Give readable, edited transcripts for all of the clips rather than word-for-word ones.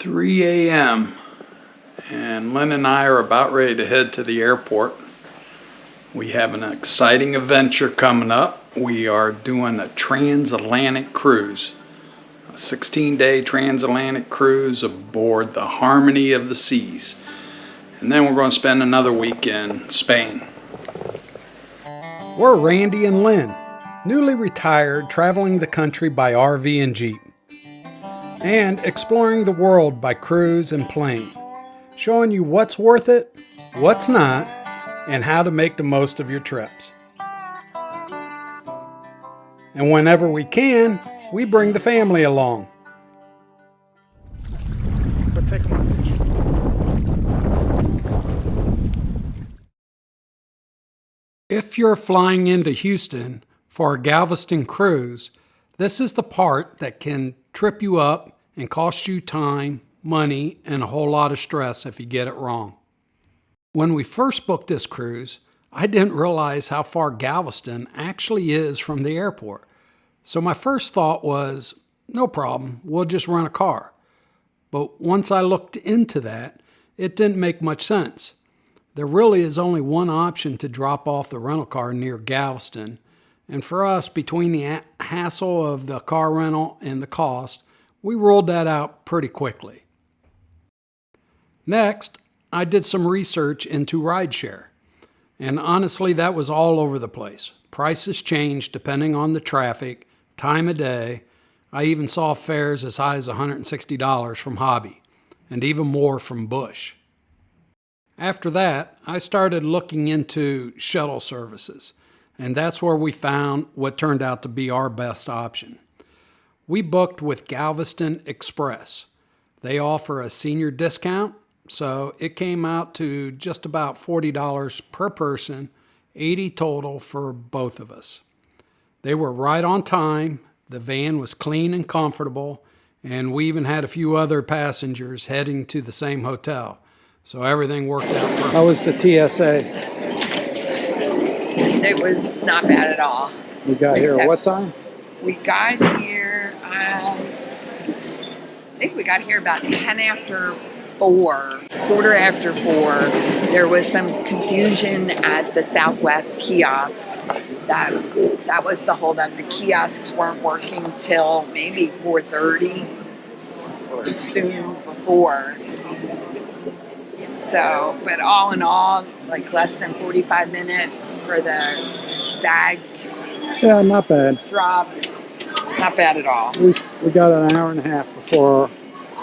3 a.m. and Lynn and I are about ready to head to the airport. We have an exciting adventure coming up. We are doing a transatlantic cruise, a 16-day transatlantic cruise aboard the Harmony of the Seas. And then we're going to spend another week in Spain. We're Randy and Lynn, newly retired, traveling the country by RV and Jeep, and exploring the world by cruise and plane, showing you what's worth it, what's not, and how to make the most of your trips. And whenever we can, we bring the family along. But take them on. If you're flying into Houston for a Galveston cruise, this is the part that can trip you up and cost you time, money, and a whole lot of stress if you get it wrong. When we first booked this cruise, I didn't realize how far Galveston actually is from the airport. So my first thought was, no problem, we'll just rent a car. But once I looked into that, it didn't make much sense. There really is only one option to drop off the rental car near Galveston, and for us, between the hassle of the car rental and the cost, we ruled that out pretty quickly. Next, I did some research into rideshare, and honestly, that was all over the place. Prices changed depending on the traffic, time of day. I even saw fares as high as $160 from Hobby, and even more from Bush. After that, I started looking into shuttle services, and that's where we found what turned out to be our best option. We booked with Galveston Express. They offer a senior discount, so it came out to just about $40 per person, $80 total for both of us. They were right on time, the van was clean and comfortable, and we even had a few other passengers heading to the same hotel. So everything worked out perfect. How was the TSA? It was not bad at all. You got here at what time? We got here, I think we got here about 10 after 4, quarter after 4. There was some confusion at the Southwest kiosks. That was the holdup. The kiosks weren't working till maybe 4:30 or soon before. So, but all in all, like less than 45 minutes for the bag. Yeah, not bad. Drop. Not bad at all. We got an hour and a half before.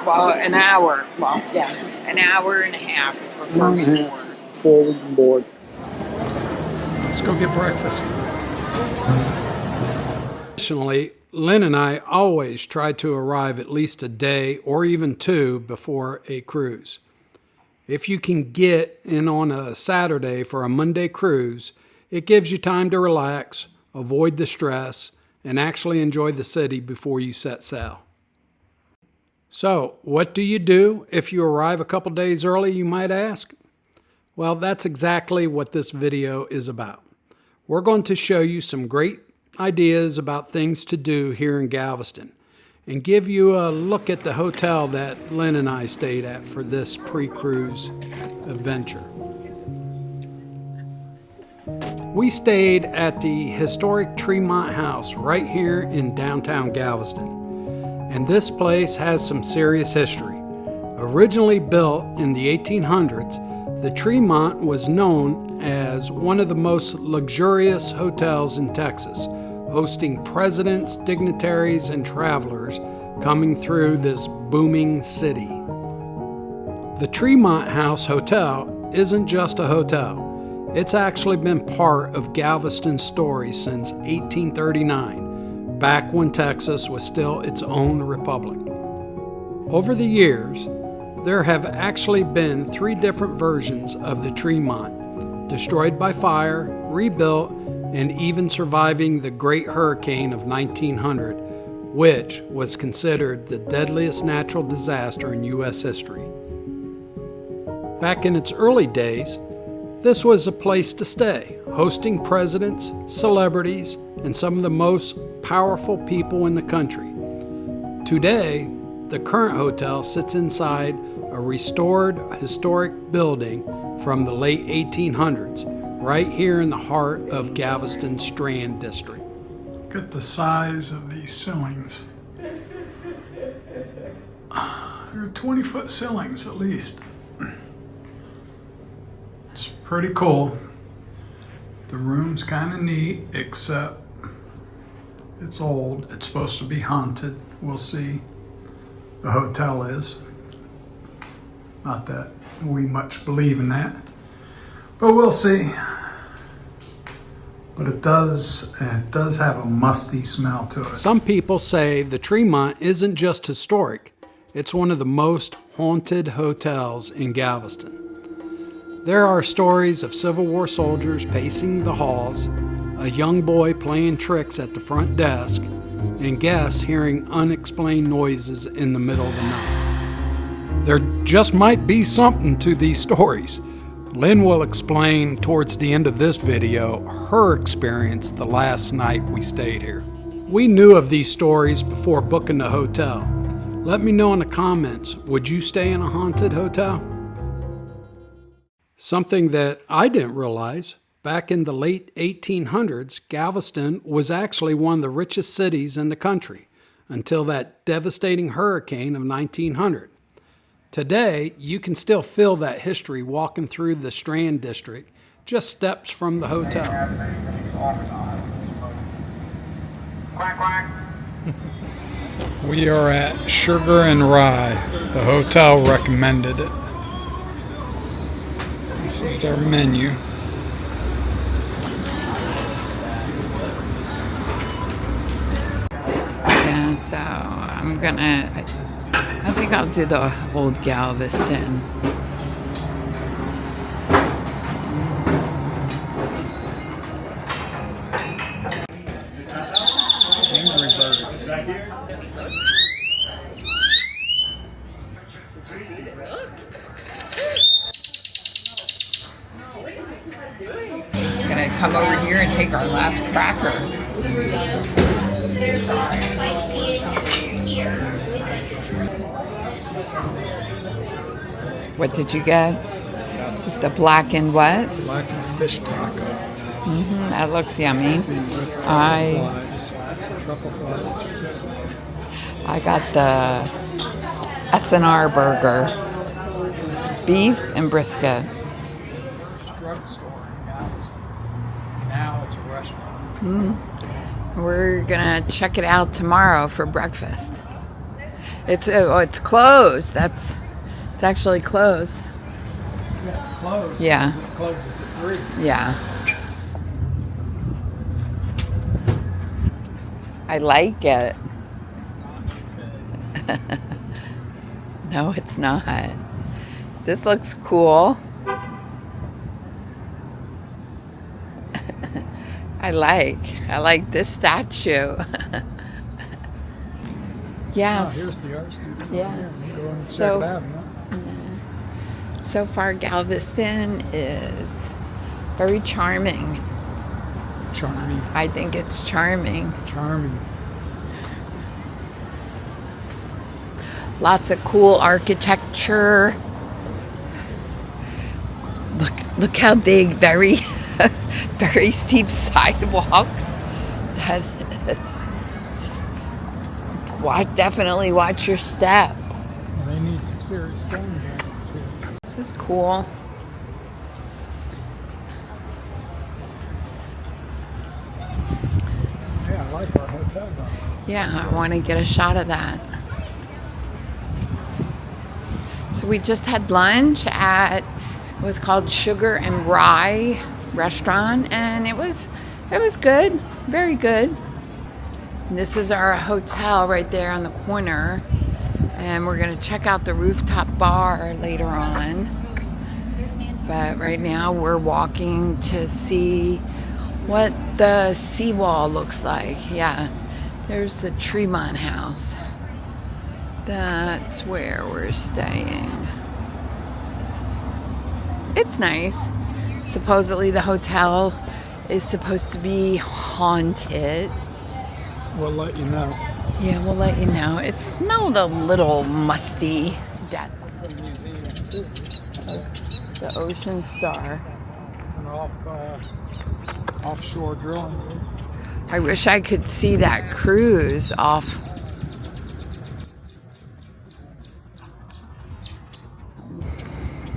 Well, an hour. Well, yeah, an hour and a half before we board. Before we can board. Let's go get breakfast. Additionally, Lynn and I always try to arrive at least a day or even 2 before a cruise. If you can get in on a Saturday for a Monday cruise, it gives you time to relax, avoid the stress, and actually enjoy the city before you set sail. So, what do you do if you arrive a couple days early, you might ask? Well, that's exactly what this video is about. We're going to show you some great ideas about things to do here in Galveston, and give you a look at the hotel that Lynn and I stayed at for this pre-cruise adventure. We stayed at the historic Tremont House right here in downtown Galveston, and this place has some serious history. Originally built in the 1800s, the Tremont was known as one of the most luxurious hotels in Texas, hosting presidents, dignitaries, and travelers coming through this booming city. The Tremont House Hotel isn't just a hotel. It's actually been part of Galveston's story since 1839, back when Texas was still its own republic. Over the years, there have actually been 3 different versions of the Tremont, destroyed by fire, rebuilt, and even surviving the Great Hurricane of 1900, which was considered the deadliest natural disaster in U.S. history. Back in its early days, this was a place to stay, hosting presidents, celebrities, and some of the most powerful people in the country. Today, the current hotel sits inside a restored historic building from the late 1800s, right here in the heart of Galveston Strand District. Look at the size of these ceilings. They're 20-foot ceilings at least. It's pretty cool. The room's kind of neat, except it's old. It's supposed to be haunted. We'll see. The hotel is. Not that we much believe in that, but we'll see. But it does have a musty smell to it. Some people say the Tremont isn't just historic, it's one of the most haunted hotels in Galveston. There are stories of Civil War soldiers pacing the halls, a young boy playing tricks at the front desk, and guests hearing unexplained noises in the middle of the night. There just might be something to these stories. Lynn will explain towards the end of this video her experience the last night we stayed here. We knew of these stories before booking the hotel. Let me know in the comments, would you stay in a haunted hotel? Something that I didn't realize, back in the late 1800s, Galveston was actually one of the richest cities in the country until that devastating hurricane of 1900. Today, you can still feel that history walking through the Strand District, just steps from the hotel. Quack, quack. We are at Sugar and Rye. The hotel recommended it. This is their menu. Yeah, so I think I'll do the old Galveston. Angry Birds. Just gonna come over here and take our last cracker. What did you get? The black and what? Black and fish taco. That looks yummy. With truffle fries. I got the S&R burger, beef and brisket. Drugstore in Galveston. Now it's a restaurant. We're gonna check it out tomorrow for breakfast. It's closed. It's actually closed. Yeah, it's closed. Yeah. It closes at 3. Yeah. I like it. It's not okay. No, it's not. This looks cool. I like this statue. Yes. Oh, here's the art studio. Yeah. Go and check So- it out. Huh? So far, Galveston is very charming. Charming. I think it's charming. Charming. Lots of cool architecture. Look how big, very, very steep sidewalks. Definitely watch your step. Well, they need some serious stone here. This is cool. Yeah, I like our hotel though. Yeah, I want to get a shot of that. So we just had lunch at, it was called Sugar and Rye restaurant, and it was good, very good. And this is our hotel right there on the corner, and we're gonna check out the rooftop bar later on. But right now we're walking to see what the Seawall looks like. Yeah, there's the Tremont House. That's where we're staying. It's nice. Supposedly the hotel is supposed to be haunted. We'll let you know. Yeah, we'll let you know. It smelled a little musty. Death. The Ocean Star. It's an offshore drilling. I wish I could see that cruise off.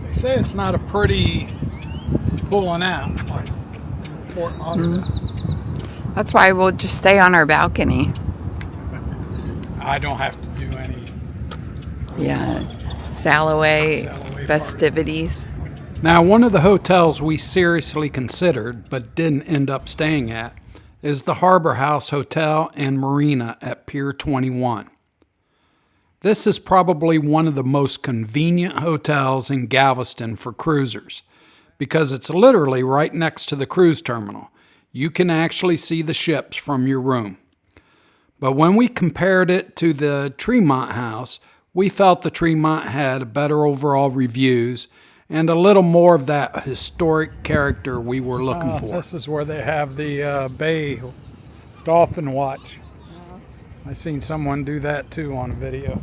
They say it's not a pretty pulling out like in Fort Lauderdale. That's why we'll just stay on our balcony. I don't have to do any. Yeah, sail away festivities. Now, one of the hotels we seriously considered but didn't end up staying at is the Harbor House Hotel and Marina at Pier 21. This is probably one of the most convenient hotels in Galveston for cruisers because it's literally right next to the cruise terminal. You can actually see the ships from your room. But when we compared it to the Tremont House, we felt the Tremont had better overall reviews and a little more of that historic character we were looking for. This is where they have the Bay Dolphin Watch. I seen someone do that too on a video.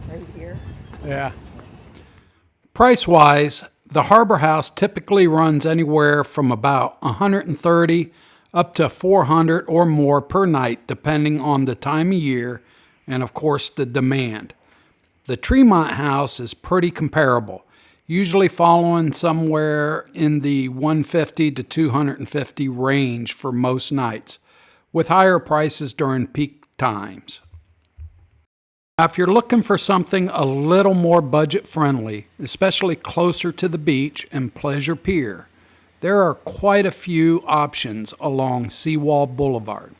Right here. Yeah. Price-wise, the Harbor House typically runs anywhere from about $130 up to $400 or more per night, depending on the time of year and, of course, the demand. The Tremont House is pretty comparable, usually following somewhere in the $150 to $250 range for most nights, with higher prices during peak times. Now, if you're looking for something a little more budget-friendly, especially closer to the beach and Pleasure Pier, there are quite a few options along Seawall Boulevard.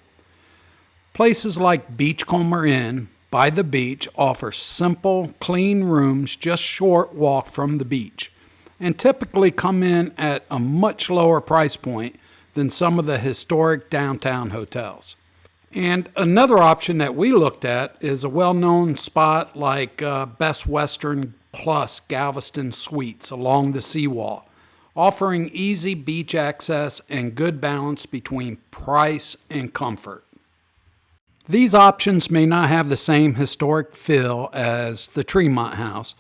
Places like Beachcomber Inn by the beach offer simple, clean rooms just short walk from the beach, and typically come in at a much lower price point than some of the historic downtown hotels. And another option that we looked at is a well-known spot like Best Western Plus Galveston Suites along the Seawall, offering easy beach access and good balance between price and comfort. These options may not have the same historic feel as the Tremont House,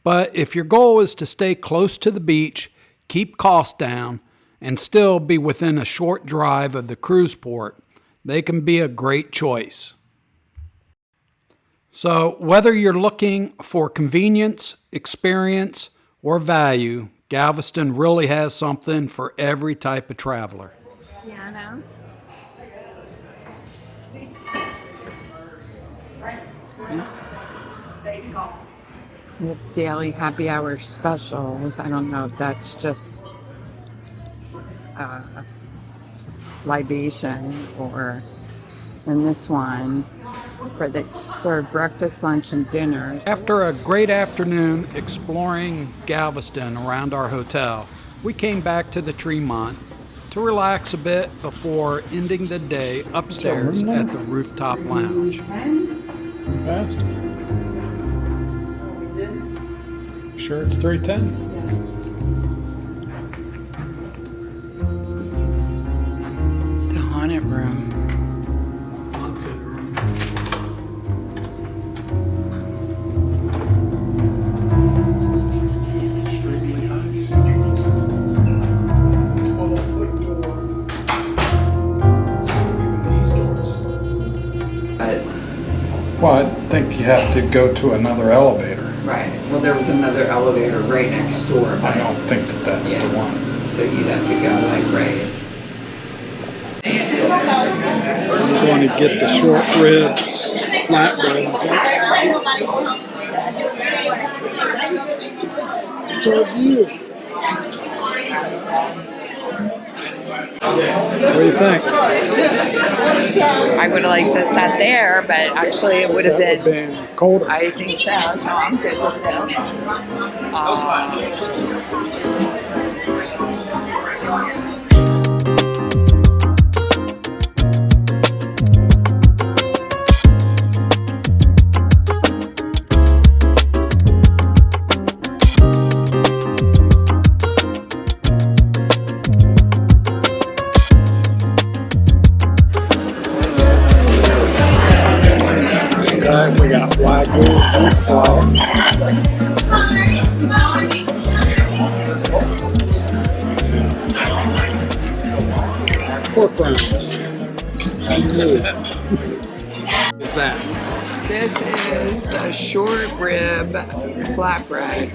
but if your goal is to stay close to the beach, keep costs down, and still be within a short drive of the cruise port, they can be a great choice. So whether you're looking for convenience, experience, or value, Galveston really has something for every type of traveler. Yeah, I know. With daily happy hour specials, I don't know if that's just libation or in this one where they serve breakfast, lunch, and dinners. After a great afternoon exploring Galveston around our hotel, we came back to the Tremont to relax a bit before ending the day upstairs at the rooftop lounge. Fast. Sure it's 3:10? The haunted room. Haunted room. Extremely high ceilings. 12-foot door. So even these doors. Well, I think you have to go to another elevator. Right. Well, there was another elevator right next door. I don't think that that's the one. So you'd have to go like right. We're going to get the short ribs, flatbread. It's our view. What do you think? I would have liked to have sat there, but actually it would have been colder. I think so. So I'm good with that. Wagyu beef sliders. Pork rinds. What's that? This is the short rib flatbread.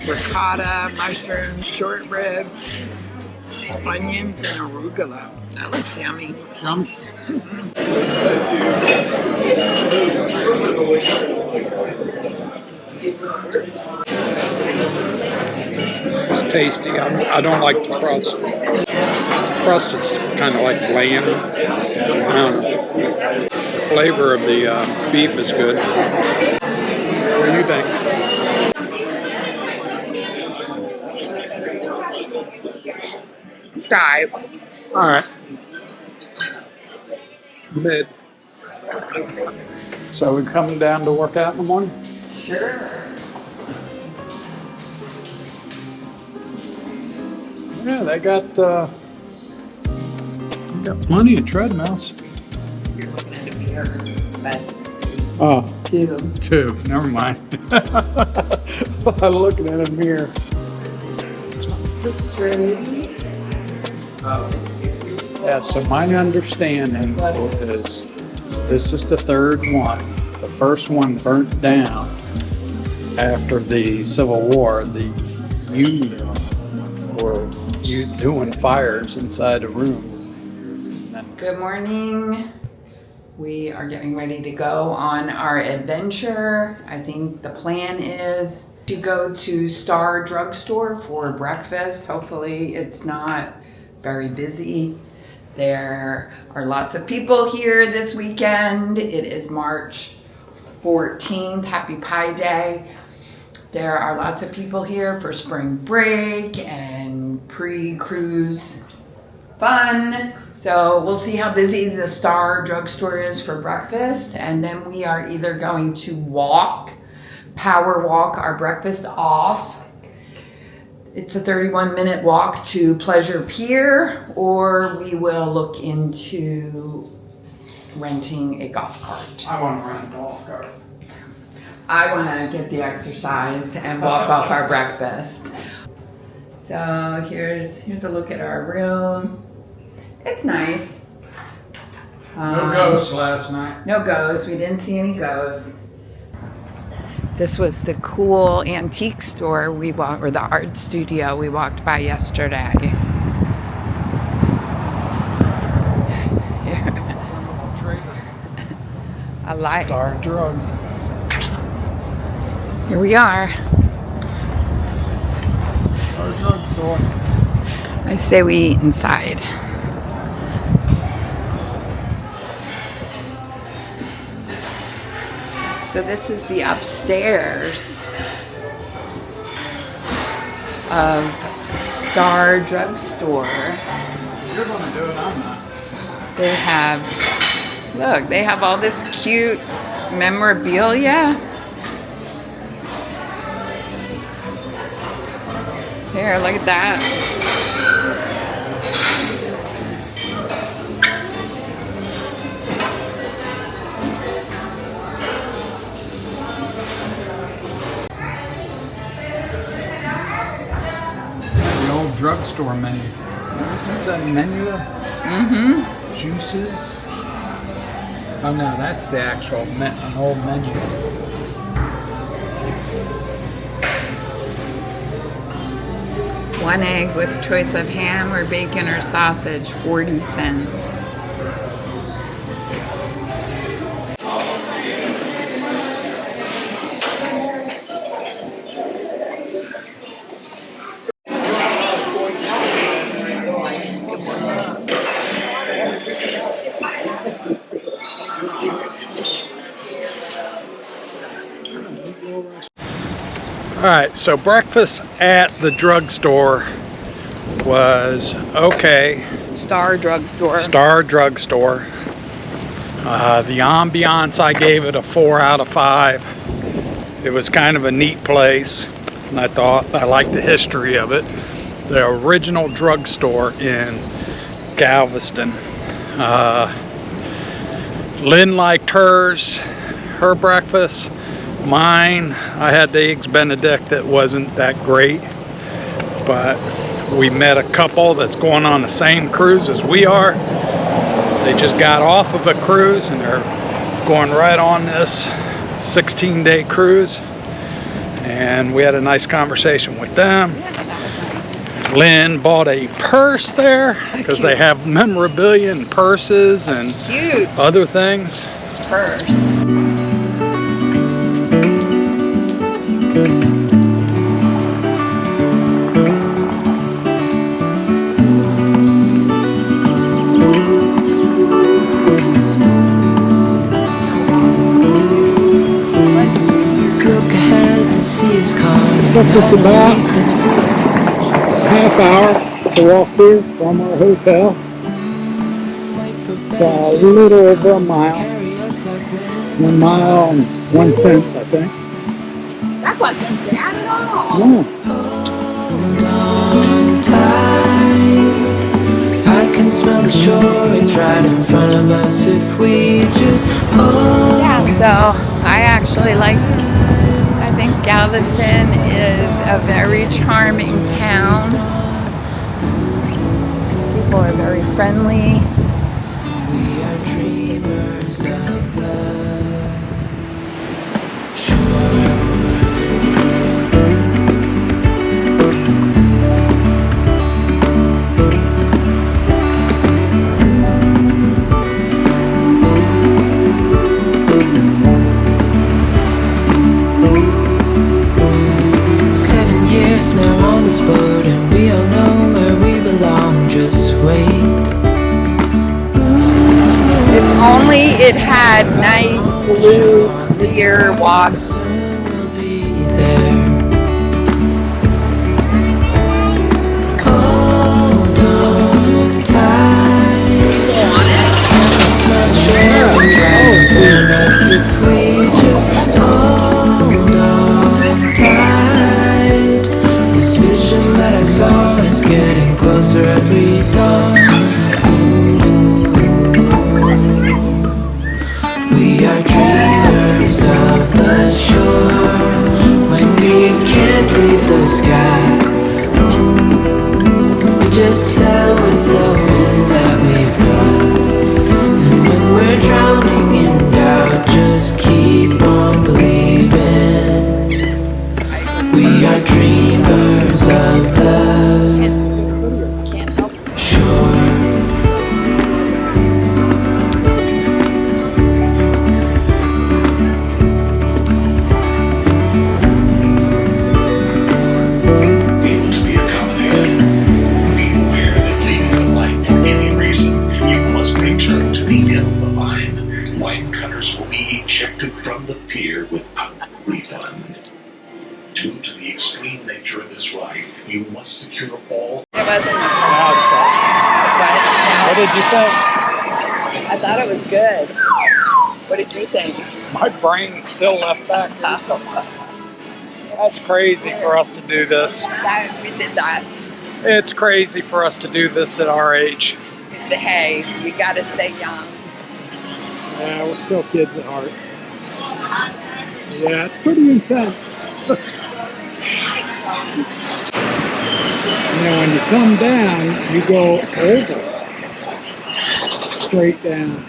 Ricotta, mushrooms, short ribs, onions, and arugula. That looks yummy. Yum. It's tasty. I don't like the crust. The crust is kind of like bland. The flavor of the beef is good. What do you think? Dive. All right. Mid. So we're coming down to work out in the morning? Sure. Yeah, they got plenty of treadmills. You're looking at a mirror, but there's Oh, two. two. Never mind. I'm looking at a mirror. The straight. Yeah, so my understanding is this is the third one. The first one burnt down after the Civil War. The Union were doing fires inside a room. Good morning. We are getting ready to go on our adventure. I think the plan is to go to Star Drugstore for breakfast. Hopefully it's not very busy. There are lots of people here this weekend. It is March 14th, Happy Pi Day. There are lots of people here for spring break and pre-cruise fun. So we'll see how busy the Star Drugstore is for breakfast. And then we are either going to power walk our breakfast off. It's a 31-minute walk to Pleasure Pier, or we will look into renting a golf cart. I want to rent a golf cart. I want to get the exercise and walk off our breakfast. So here's a look at our room. It's nice. No ghosts last night. No ghosts. We didn't see any ghosts. This was the cool antique store or the art studio we walked by yesterday. I like. Star Drugs. Here we are. Star Drugstore. I say we eat inside. So this is the upstairs of Star Drugstore. You're going to do it, I'm not. They have all this cute memorabilia. Here, look at that. Drugstore menu. What's that menu? Juices. Oh no, that's the actual an old menu. One egg with choice of ham or bacon or sausage, 40 cents. All right, so breakfast at the drugstore was okay. Star Drugstore. Star Drugstore. The ambiance, I gave it a 4 out of 5. It was kind of a neat place, and I liked the history of it. The original drugstore in Galveston. Lynn liked hers. her breakfast. Mine, I had the eggs Benedict that wasn't that great, but we met a couple that's going on the same cruise as we are. They just got off of a cruise and they're going right on this 16-day cruise, and we had a nice conversation with them. Lynn bought a purse there because they have memorabilia and purses and other things. Purse. Took us about a half hour to walk here from our hotel. It's a little over a mile. 1 mile and 1/10, I think. That wasn't bad at all. No. I can smell the shore, it's right in front of us if we just Yeah, so I actually like, I think Galveston is a very charming town. People are very friendly. We are dreamers of the shore. 7 years now on this boat, and we all know where we belong. Just wait. If only it had nice blue clear water. Soon we'll be there. Hold on tight. I can smell the shore, it's right in front of us if we just hold on tight. This vision that I saw is getting closer every dawn. We are dreamers of the shore when we can't read the sky. We just sail with the wind that we've got, and when we're drowning in doubt, just keep on believing. We are dreamers of the shore. Able to be accommodated. Be aware that leaving the line for any reason, you must return to the end of the line. Line cutters will be ejected from the pier without refund. Due to the extreme nature of this ride, you must secure all. It wasn't. Now it's done. What did you think? I thought it was good. What did you think? My brain still left back here. That's crazy for us to do this. We did that. It's crazy for us to do this at our age. Hey, you gotta stay young. Yeah, we're still kids at heart. Yeah, it's pretty intense. Now, when you come down, you go over, straight down.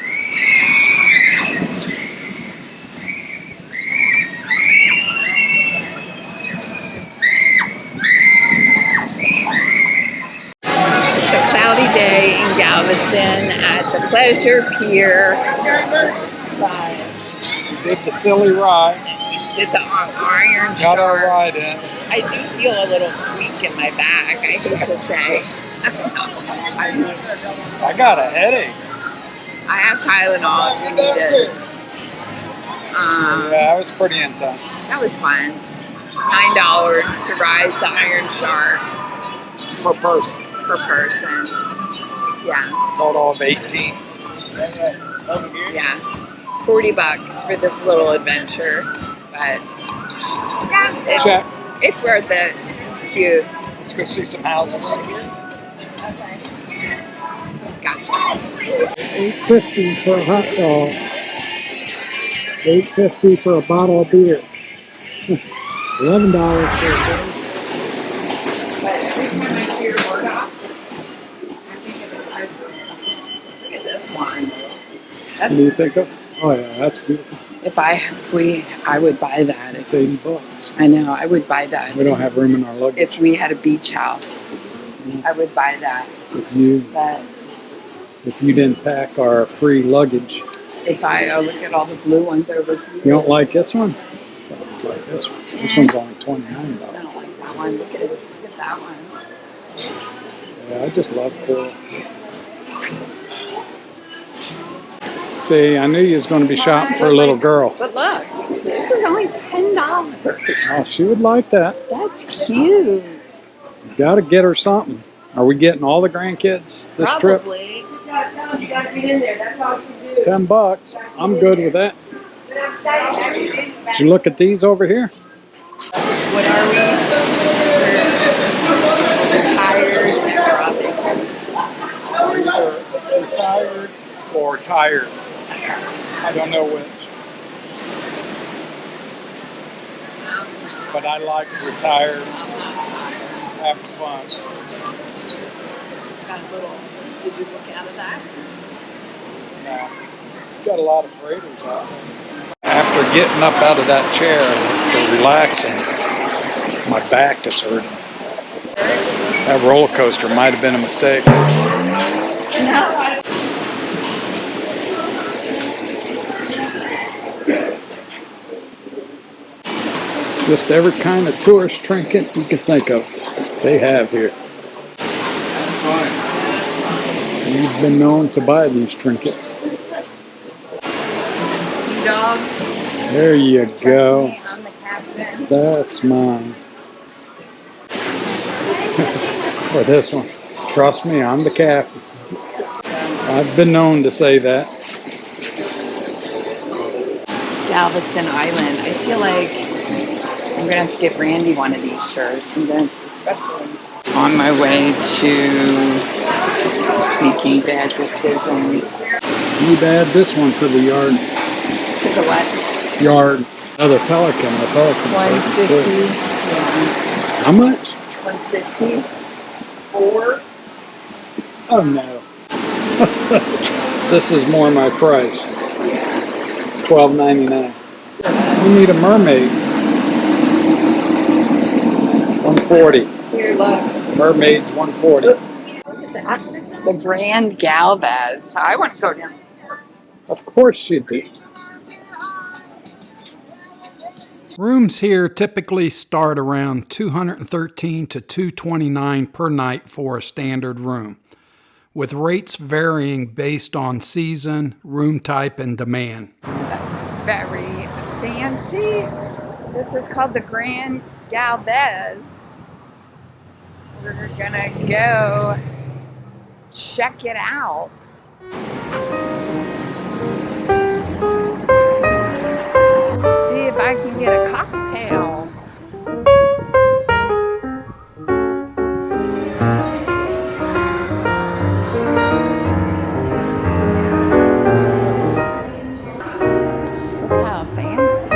It's a cloudy day in Galveston at the Pleasure Pier. We did the silly ride. It's an iron Got our shark. ride in. I do feel a little tweak in my back, I hate to say. I mean, I got a headache. I have Tylenol if you need it. Yeah, it was pretty intense. That was fun. $9 to ride the iron shark Per person. per person. Yeah, Total of 18. yeah. $40 for this little adventure, but yeah, Check. it's worth it. It's cute. Let's go see some houses. Gotcha. $8.50 for a hot dog. $8.50 for a bottle of beer. $11 for a beer. But every time I hear Murdoch's, I think of it. Look at this one. What do you think of? Oh yeah, that's beautiful. I would buy that. It's $80. I know, I would buy that. We don't have room in our luggage. If we had a beach house, I would buy that. But If you didn't pack our free luggage. look at all the blue ones over here. You don't like this one? I like this one. This one's only $29. I don't like that one. Look at that one. Yeah, I just love coral. See, I knew you was going to be shopping for a little girl. But look, this is only $10. Oh, she would like that. That's cute. Got to get her something. Are we getting all the grandkids this trip? Probably. $10. I'm good with that. Did you look at these over here? What are we? We're Retired or tired? I don't know which. But I like retired. Have fun. Got a little. Did you look out of that? No. Got a lot of freighters out there. After getting up out of that chair and relaxing, my back is hurting. That roller coaster might have been a mistake. Just every kind of tourist trinket you can think of, they have here. You've been known to buy these trinkets. Sea dog. There you go. I'm the captain. That's mine. Or this one. Trust me, I'm the captain. I've been known to say that. Galveston Island. I feel like I'm going to have to get Randy one of these shirts. And then especially on my way to making bad decisions. You add this one to the yard. To the what? Yard. Another pelican. A pelican. 150. Yeah. How much? 150. 4. Oh no. This is more my price. $12.99. You need a mermaid. $140. Here, look. Mermaid's $140. Look at that. The Grand Galvez. I want to go down. Of course you do. Rooms here typically start around $213 to $229 per night for a standard room, with rates varying based on season, room type, and demand. Very fancy. This is called the Grand Galvez. We're gonna go check it out. See if I can get a cocktail. How fancy.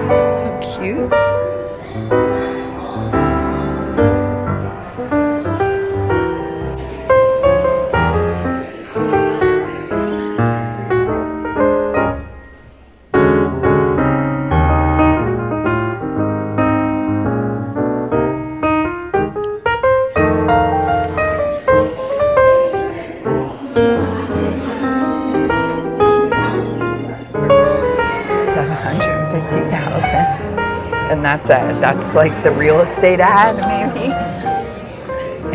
How cute. And that's like the real estate ad, maybe.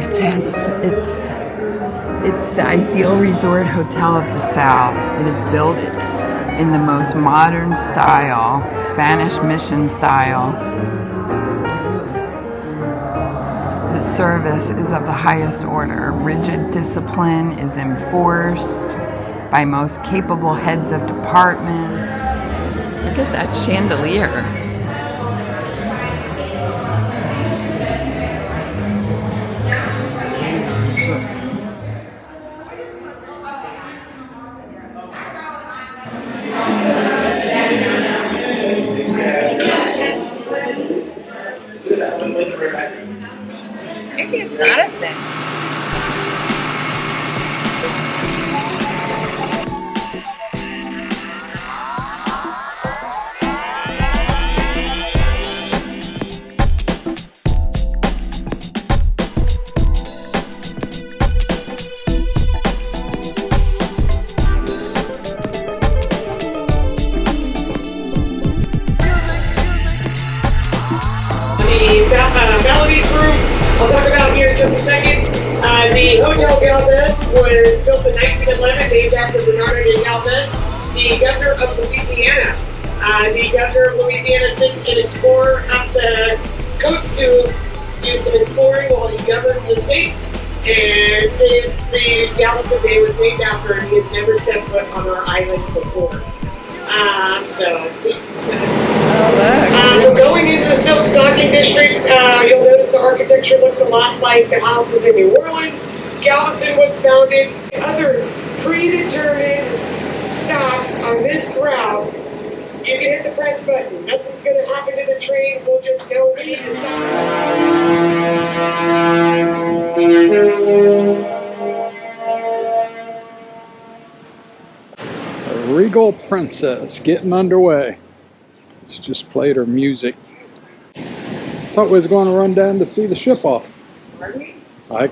It says it's the ideal resort hotel of the South. It is built in the most modern style, Spanish mission style. The service is of the highest order. Rigid discipline is enforced by most capable heads of departments. Look at that chandelier. Melody's room, I'll talk about here in just a second. The Hotel Galvez was built in 1911, named after Bernardo de Galvez, the governor of Louisiana. The governor of Louisiana sent an explorer up the coast to do some exploring while he governed the state. And the Galveston Bay was named after him. He has never stepped foot on our islands before. We're going into the Silk Stocking District. You'll notice the architecture looks a lot like the houses in New Orleans. Galveston was founded. Other predetermined stops on this route, you can hit the press button. Nothing's going to happen to the train. We'll just know we need to stop. A Regal Princess getting underway. She just played her music. Thought we was going to run down to see the ship off. Are we? I,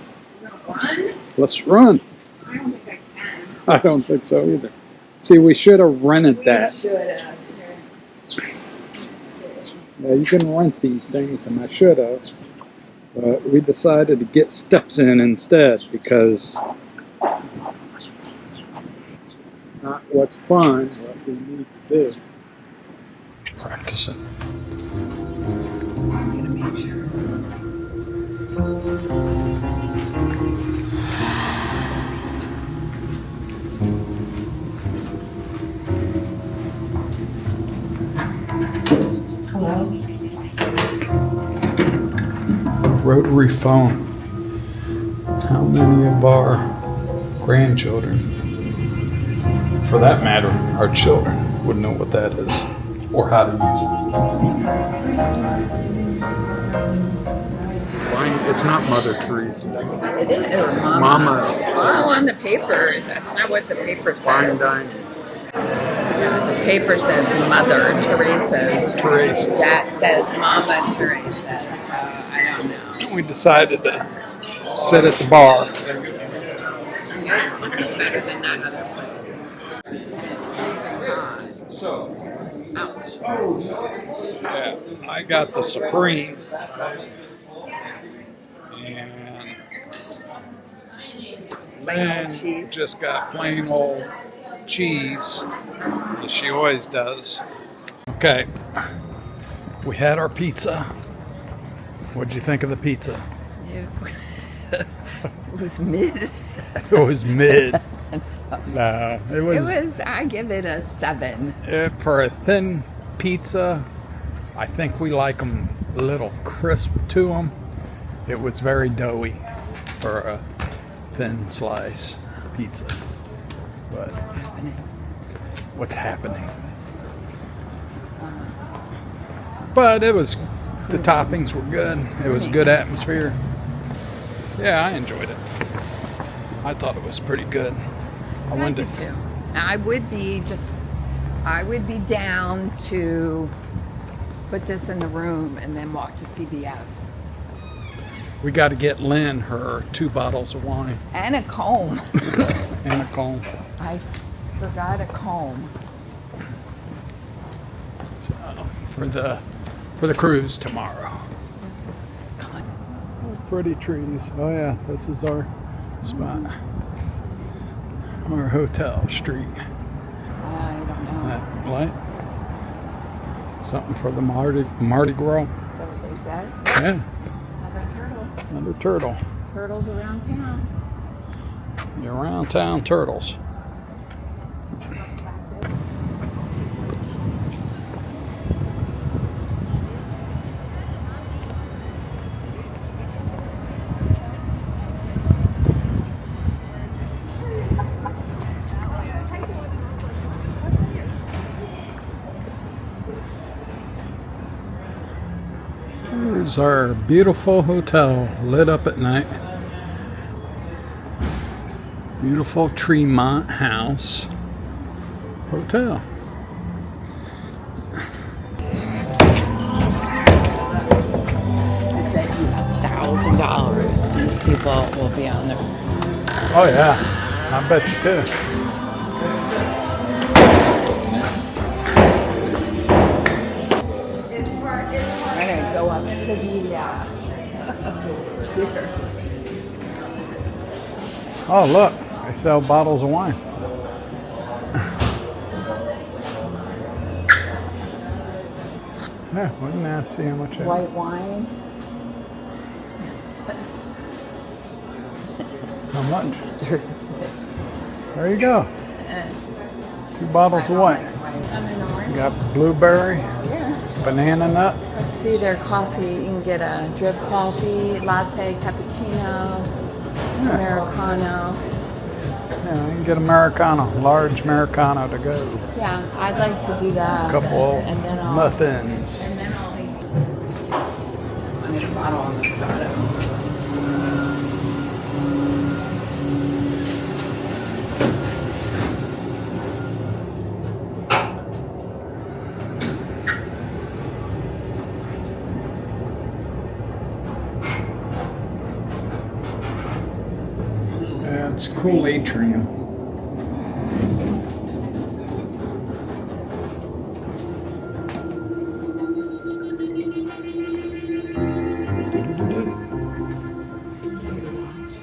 Run? let's run. I don't think I can. I don't think so either. See, we should have rented that. We should have. Let's see. Yeah, you can rent these things, and I should have. But we decided to get steps in instead because not what's fun, what we need to do. Practicing. I'm gonna make sure. Hello? Rotary phone. How many of our grandchildren, for that matter, our children, would know what that is or how to use it? It's not Mother Teresa. It is, or Mama. Mama. Well, on the paper, that's not what the paper Fine says. dining. Yeah, the paper says Mother Teresa's. Teresa. That says Mama Teresa, so I don't know. We decided to sit at the bar. Yeah, this is better than that other place. God. Ouch. Yeah, I got the Supreme. And Plain old then cheese. just got plain old cheese, as she always does. Okay, we had our pizza. What'd you think of the pizza? It was mid. It was mid. No, it It was, was, I give it a 7. for a thin pizza. I think we like them a little crisp to them. It was very doughy for a thin slice pizza. But what's happening? But it was, the toppings were good. It was good atmosphere. Yeah, I enjoyed it. I thought it was pretty good. I went to, too. I would be down to put this in the room and then walk to CBS. we got to get Lynn her 2 bottles of wine And a comb. and a comb. I forgot a comb. So, for the cruise tomorrow. Pretty trees. Oh yeah, this is our spot. Our hotel street. I don't know. That light. Something for the Mardi Gras. Is that what they said? Yeah, Another turtle. another turtle. Turtles around town. You're around town turtles. Here's our beautiful hotel lit up at night. Beautiful Tremont House Hotel. I bet you $1,000 these people will be on there. Oh yeah, I bet you too. I'm gonna go up to the here. Oh look, they sell bottles of wine. Yeah, wouldn't I see how much? White wine. How much? There you go. 2 bottles of wine. I'm in the morning. You got blueberry, Yeah. banana nut. Let's see their coffee. You can get a drip coffee, latte, cappuccino, Americano. Yeah, you can get Americano, large Americano to go. Yeah, I'd like to do that. Couple and then I'll, muffins. And then I'll eat. I need a bottle of Moscato. Yeah, it's a cool atrium.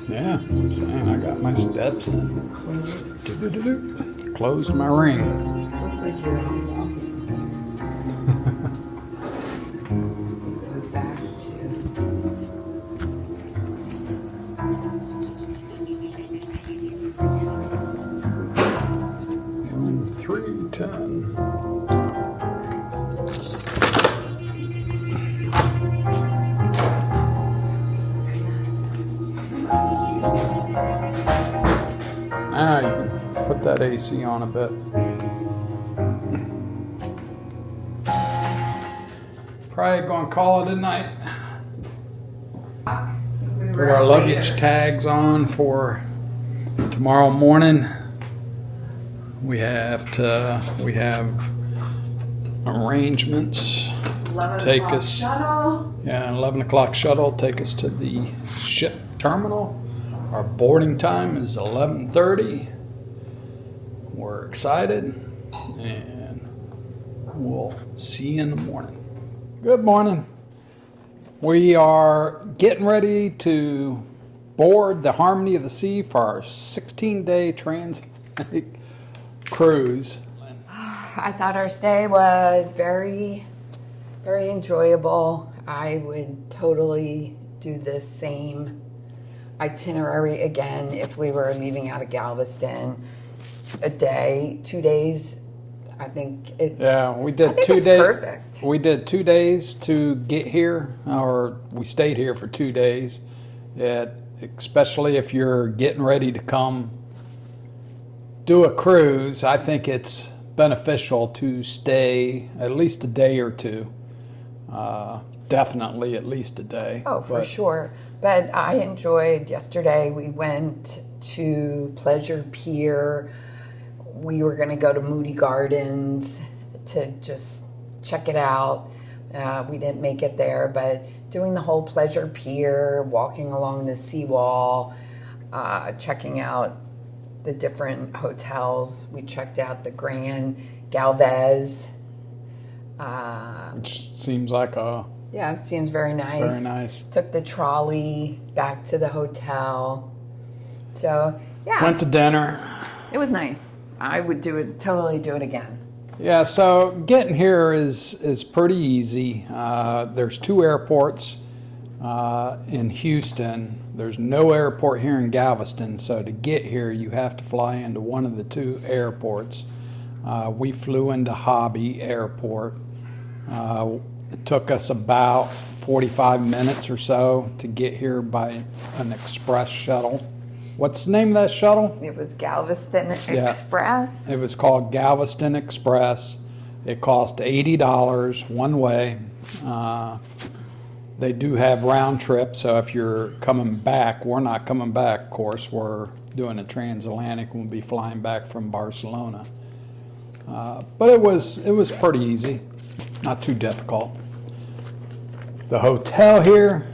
Yeah, I'm saying I got my steps in. Closed my ring. Looks like you're walking. Goes back to. 310. Now you can put that AC on a bit. Probably gonna call it a night. Put our luggage tags on for tomorrow morning. We have arrangements to take us. Shuttle. Yeah, 11 o'clock shuttle take us to the ship terminal. Our boarding time is 11:30. We're excited, and we'll see you in the morning. Good morning. We are getting ready to board the Harmony of the Sea for our 16-day transatlantic cruise. I thought our stay was very, very enjoyable. I would totally do the same itinerary again if we were leaving out of Galveston. A day, 2 days. I think it's. Yeah, we did I think 2 it's days. Perfect. We did 2 days to get here, or we stayed here for 2 days. Especially if you're getting ready to come do a cruise, I think it's beneficial to stay at least a day or two. Definitely at least a day. Oh, for sure. But I enjoyed yesterday. We went to Pleasure Pier. We were going to go to Moody Gardens to just check it out. We didn't make it there, but doing the whole Pleasure Pier, walking along the Seawall, checking out the different hotels. We checked out the Grand Galvez. Which seems like a... Yeah, it seems very nice. Very nice. Took the trolley back to the hotel. So, yeah. Went to dinner. It was nice. I would totally do it again. Yeah, so getting here is pretty easy. There's 2 airports in Houston. There's no airport here in Galveston, so to get here you have to fly into one of the 2 airports. We flew into Hobby Airport. It took us about 45 minutes or so to get here by an express shuttle. What's the name of that shuttle? It was Galveston Express. It was called Galveston Express. It cost $80 one way. They do have round trips, so if you're coming back, we're not coming back, of course. We're doing a transatlantic. We'll be flying back from Barcelona. But it was pretty easy, not too difficult. The hotel here,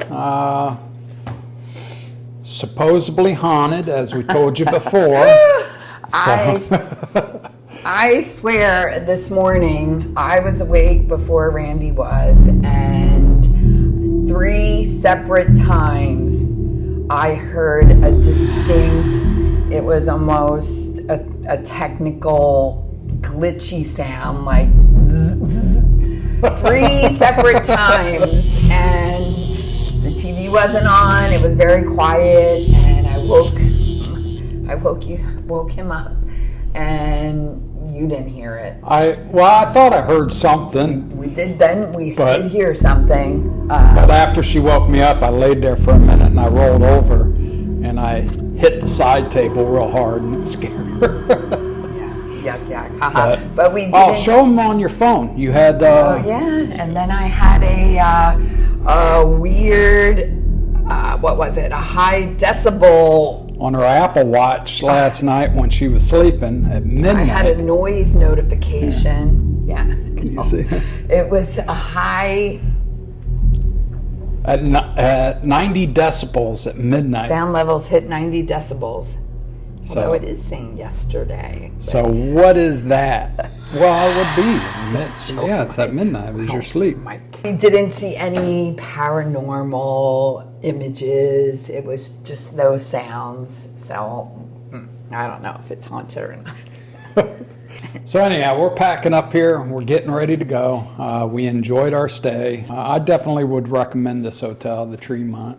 supposedly haunted, as we told you before. I swear this morning I was awake before Randy was, and 3 separate times I heard a distinct, it was almost a technical glitchy sound, like zzz, zzz, 3 separate times, and the TV wasn't on. It was very quiet, and I woke him up, and you didn't hear it. I thought I heard something. We did hear something. But after she woke me up, I laid there for a minute and I rolled over and I hit the side table real hard and it scared her. Yeah. But we did. Oh, show them on your phone. You had. Oh yeah, and then I had a weird. What was it? A high decibel. On her Apple Watch last night when she was sleeping at midnight. I had a noise notification. Yeah. Can you see? It was a high. At 90 decibels at midnight. Sound levels hit 90 decibels. So, although it is saying yesterday. So what is that? Well, it would be. It's at midnight as you're asleep. We didn't see any paranormal images. It was just those sounds. So I don't know if it's haunted or not. So anyhow, we're packing up here. We're getting ready to go. We enjoyed our stay. I definitely would recommend this hotel, the Tremont.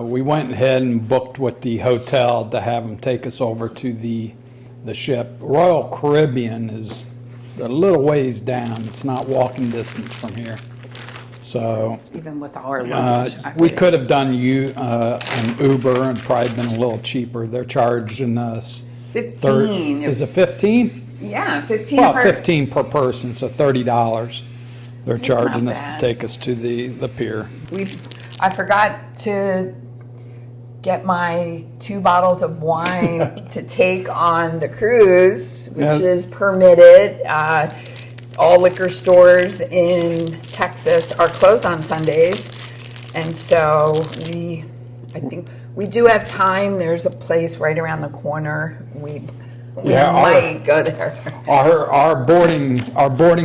We went ahead and booked with the hotel to have them take us over to the ship. Royal Caribbean is a little ways down. It's not walking distance from here. So even with our luggage, we could have done an Uber and probably been a little cheaper. They're charging us 15. Is it 15? Yeah, 15. Well, 15 per person, so $30. They're charging us to take us to the pier. I forgot to get my 2 bottles of wine to take on the cruise, which is permitted. All liquor stores in Texas are closed on Sundays, and so I think we do have time. There's a place right around the corner. We might go there. Our boarding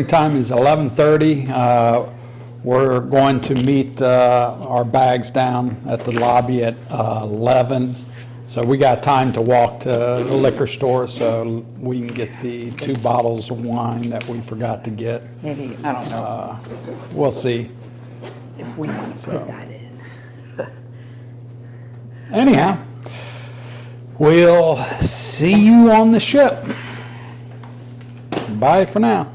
time is 11:30. We're going to meet our bags down at the lobby at 11. So we got time to walk to the liquor store so we can get the 2 bottles of wine that we forgot to get. Maybe, I don't know. We'll see. If we want to put that in. Anyhow, we'll see you on the ship. Bye for now.